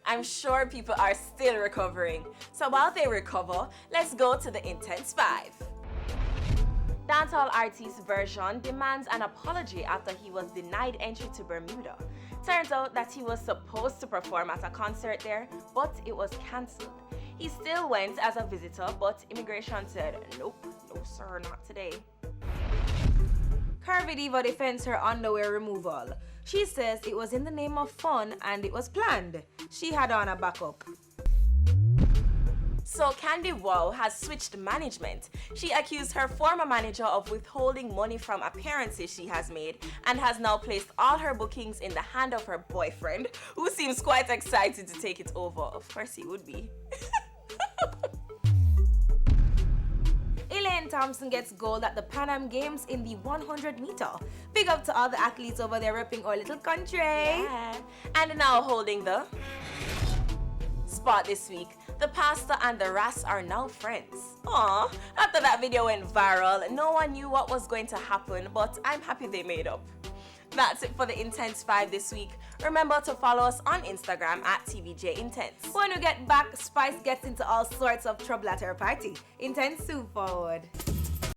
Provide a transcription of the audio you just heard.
I'm sure people are still recovering. So while they recover, let's go to the Intense 5. Dancehall artist Version demands an apology after he was denied entry to Bermuda. Turns out that he was supposed to perform at a concert there, but it was cancelled. He still went as a visitor, but immigration said, nope, no sir, not today. Curvy Diva defends her underwear removal. She says it was in the name of fun and it was planned. She had on a backup. So Kandis Wow has switched management. She accused her former manager of withholding money from appearances she has made and has now placed all her bookings in the hand of her boyfriend, who seems quite excited to take it over. Of course he would be. Elaine Thompson gets gold at the Pan Am Games in the 100 meter. Big up to all the athletes over there repping our little country. Yeah. And now holding the spot this week, the pastor and the Ras are now friends. Aww, after that video went viral, no one knew what was going to happen, but I'm happy they made up. That's it for the Intense 5 this week. Remember to follow us on Instagram at TVJ Intense. When we get back, Spice gets into all sorts of trouble at her party. Intense Soup forward.